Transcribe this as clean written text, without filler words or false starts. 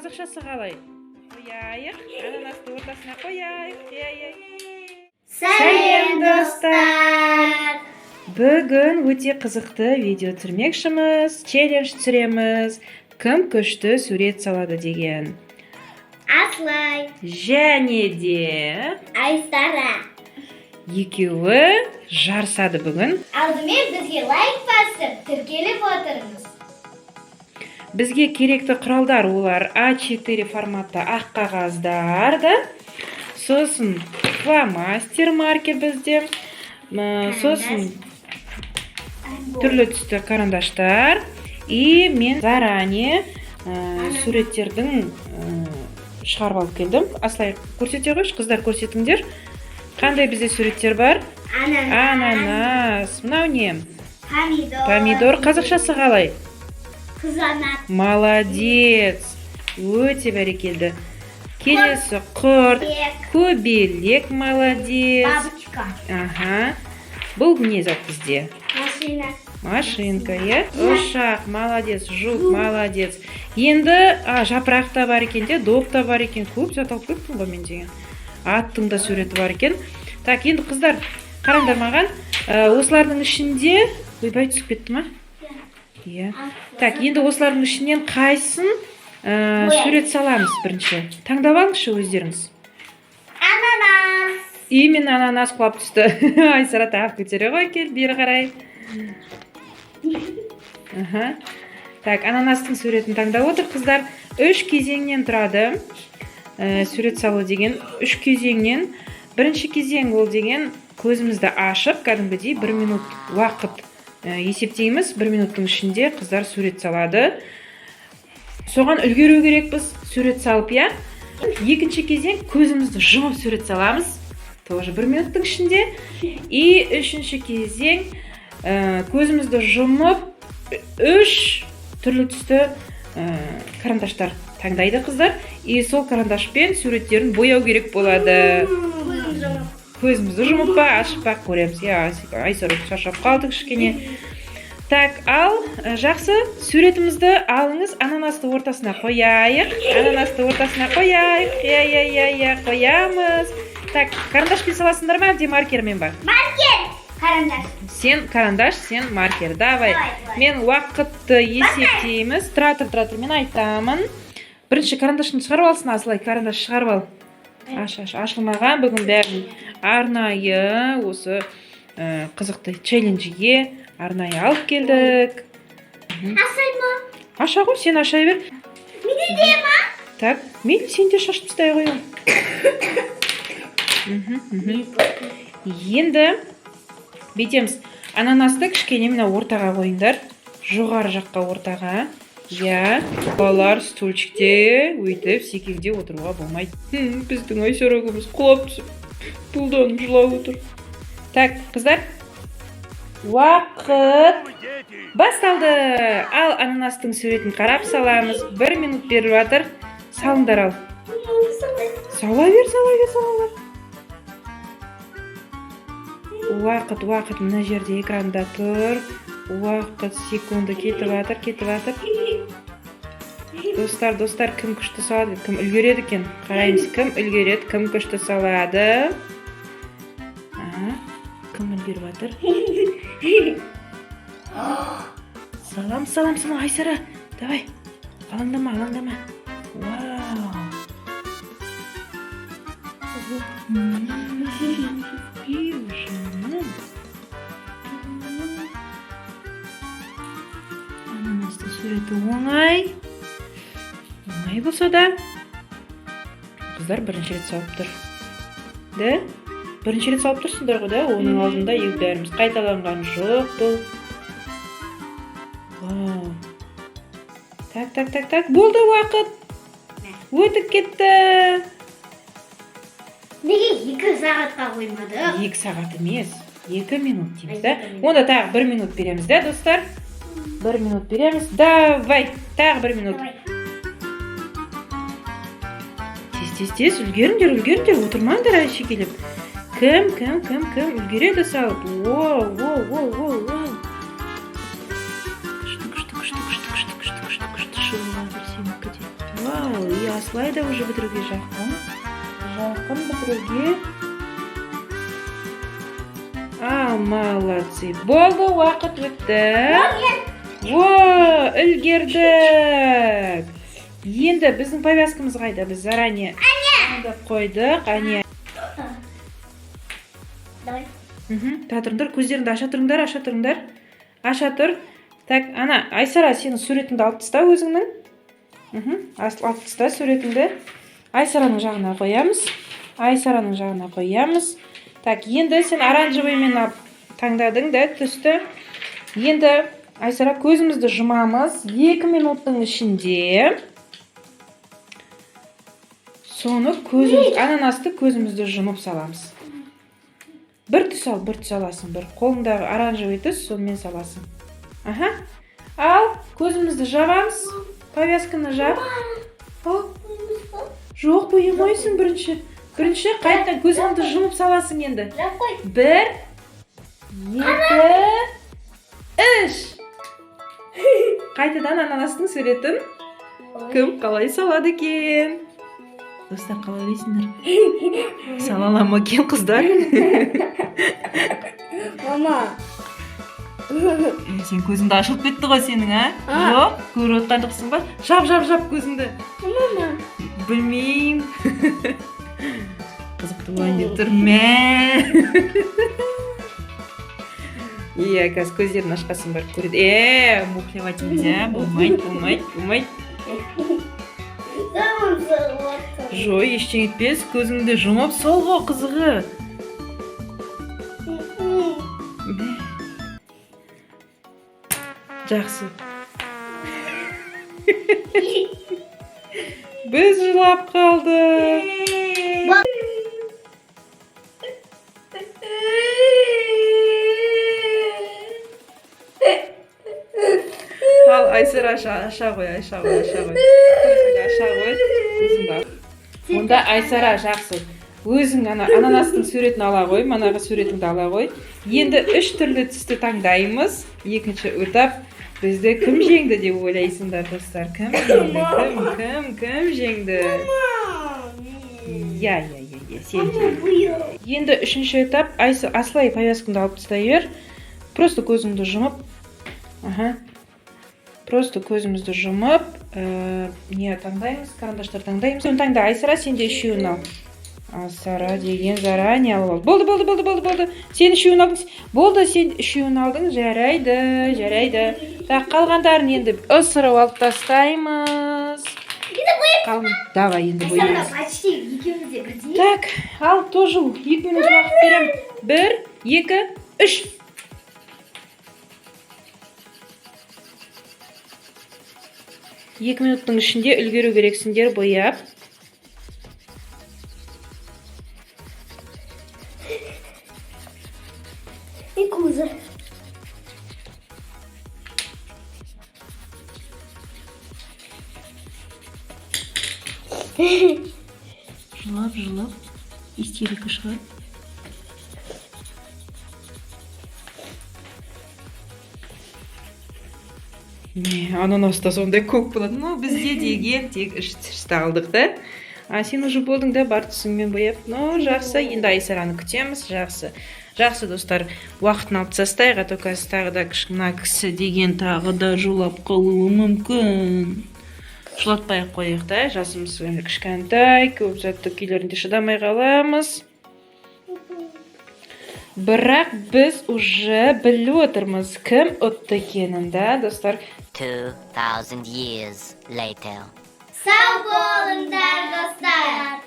Қазақшасы қалай? Қояйық, ананасты ортасына қояйық. Сәлем достар! Бүгін өте қызықты видео түсірмекшіміз, челлендж түсіреміз. Кім күшті сурет салады деген. Аслай, Және де Айсара. екеуі жарысады бүгін. Алдымен бізге лайк басып, тіркеліп отырыңыз. Бізге керекті құралдар олар А4 форматта ақ қағаздар да, сосын фломастер маркер бізде, сосын түрлі түсті карандаштар, и мен заранее суреттердің шығарып алып келдім. Аслай көрсете қойшы, қыздар көрсетіңдер. Қандай бізде суреттер бар? Ананас. Мынау не? Помидор. Қазақшасы қалай? Қызанақ. Молодец. Өте бәрекелді. Келесі құрт. Көбелек. Молодец. Бабочка. Ага. Бұл не зат бізде? Машина. Машинка, е? Ұшақ. Молодец. Жук. Молодец. Енді жапырақ та бар екен де, доп та бар екен. Көп зат алып кеттім ғой мен деген. Аттың да суреті бар екен. Так, енді қыздар, қараңдар маған. Осылардың ішінде... Ойбай түсіп кетті ма? Иә. Так, енді осылардың ішінен қайсын сурет саламыз бірінші. Таңдап алыңызшы өздеріңіз. Ананас. Именно ананас құлап түсті. Айсара тағы көтере ғой, кел, бері қарай. Так, ананастың суретін таңдап отыр қыздар. 3 кезеңнен тұрады. Сурет салу деген 3 кезеңнен. Бірінші кезең ол деген көзімізді ашып, кәдімгідей 1 минут уақыт есептейміз. 1 минуттың ішінде қыздар сурет салады. Соған үлгеру керекпіз сурет салып, я. Екінші кезең көзімізді жұмып сурет саламыз. Тоже 1 минуттың ішінде. И үшінші кезең көзімізді жұмып 3 түрлі түсті карандаштар таңдайды қыздар. И сол карандашпен суреттерін бояу керек болады. Көзімізді жұмып па, ашып па көреміз. Айсара шаршап қалдық кішкене. Так, ал жақсы, суретімізді алыңыз, ананасты ортасына қояйық. Ананасты ортасына қояйық. Қоямыз. Так, карандашпен саласыңдар ма, әлде маркермен ба? Маркер. Карандаш. Сен карандаш, сен маркер. Давай. Мен уақытты есептейміз. Тұра, мен айтамын. Бірінші карандашын шығарып алсын, Аслай, карандаш шығарып ал. Ашылмаған, бүгін бәрін арнайы осы қызықты челленджге арнайы алып келдік. Асай ма? Аша ғой, сен аша бер. Менде де ма? Так, мен сен де шашып тастай қойым. Енді бетеміз. Ананасты кішкене мына ортаға қойыңдар. Жоғары жаққа ортаға. Я, балалар стульчикте өйтіп секеңде отыруға болмайды. Біздің Айсарагымыз құлап түсіп, пұлданып жылап отыр. Так, қыздар, уақыт басталды. Ал ананастың суретін қарап саламыз. 1 минут беріп жатыр. Салыңдар ал. Сала бер. Уақыт мына жерде экранда тұр. Уақыт секунды кетіп жатыр. Достар, кім күшті салады, кім үлгереді екен? Қараймыз, кім үлгереді, кім күшті салады. Кім үлгеріп жатыр? Салам, Айсара. Давай, алаңдама. Вау. Ананастың суреті оңай болса да қыздар бірінші рет салып тұр. Да? Бірінші рет салып тұрсыңдар ғой да? Оның алдында бәріміз қайталанған жоқ бұл. Вау. Так. Болды уақыт. Өтіп кетті. Неге 2 сағатқа қоймады? 2 сағат емес, 2 минут дейміз, да? Онда тағы 1 минут береміз, да, достар? 1 минут береміз. Давай, тағы 1 минут. Тез, үлгеріңдер, отырмаңдар әшекелеп. Кім үлгереді салып? Воу. Күшті. Вау, Аслай да уже бітіруге жақын. Жақын бітіруге. Молодцы. Болды, уақыт өтті. Во, үлгердік. Енді біздің повязкамыз қайда? Біз заранее қойдық. Әне. Давай. Тұрыңдар, көздеріңді аша тұрыңдар. Аша тұр. Так, ана, Айсара, сенің суретіңді алып таста өзіңнің. Алып таста суретіңді. Айсараның жағына қоямыз. Так, енді сен оранжевыймен таңдадың да түсті. Енді Айсара көзімізді жұмамыз. 2 минуттың ішінде соны ананасты көзімізді жұмып саламыз. Бір түс аласың. Бір қолыңдағы оранжевый түс, сонымен саласың. Ал, көзімізді жабамыз. Повязканы жап. Жоқ, бұйымайсың бірінші. Қайттан көзіңді жұмып саласың енді. 1, 2, 3. Қайтадан ананастың суретін кім қалай салады екен? Достар, қалай ойлайсыңдар? Сала ала ма екен қыздар? Мама. Сен көзіңді ашылып кетті ғой сенің, Жоқ, көріп отқан жоқсың ба? Жап көзіңді. Мама. Білмеймін. Қызықты болайын деп тұр. Қазір көздерін ашқасын бар көреді. Мұқлевать нельзя, болмайды. Жоқ, ештеңе етпес, көзіңді жұмып сол ғой қызығы. Жақсы. Біз жылап қалдық. Ал, Айсара аша қой. Көзіңді. Онда Айсара жақсы. Өзің ананастың суретін ала қой, манаға суретіңді ала қой. Енді 3 түрлі түсті таңдаймыз. Екінші өтап, бізді кім жеңді деп ойлайсыңдар, достар? Кім жеңді? Сен жеңді. Енді 3-ші етап, Аслай повязкаңды алып тастай бер. Просто көзіңді жұмып. Просто көзімізді жұмып, не таңдаймыз? Карандаштар таңдаймыз. Сен таңда, Айсара, сен де 3-еуін ал. Асара деген заранее алып ал. Болды. Сен 3-еуін алдың. Болды, сен 3-еуін алдың. Жарайды. Так, қалғандарын енді ысырып алып тастаймыз. Давай, енді боямыз. Так, ал, тоже 2 минут уақыт берем. 1, 2, 3. Екі минуттың ішінде үлгеру керексіңдер бояп. Кузов. Жылап, истерика шығар. Ананаста сондай көк болады. Бізде деген тек 3-ті алдық да. Сен уже болдың да, бар түсіңмен бояп. Жақсы, енді Айсараны күтеміз. Жақсы, достар, уақытын алып тастайық, только тағы да кісі деген тағы да жолап қалуы мүмкін. Жылатпай қойық да, жасымыз кішкентай, көп затты күйлерінде шыдамай қаламыз. Бірақ біз уже біліп отырмыз кім ұтты екенін, да, достар. 2000 years later. Sağ olun dostlar.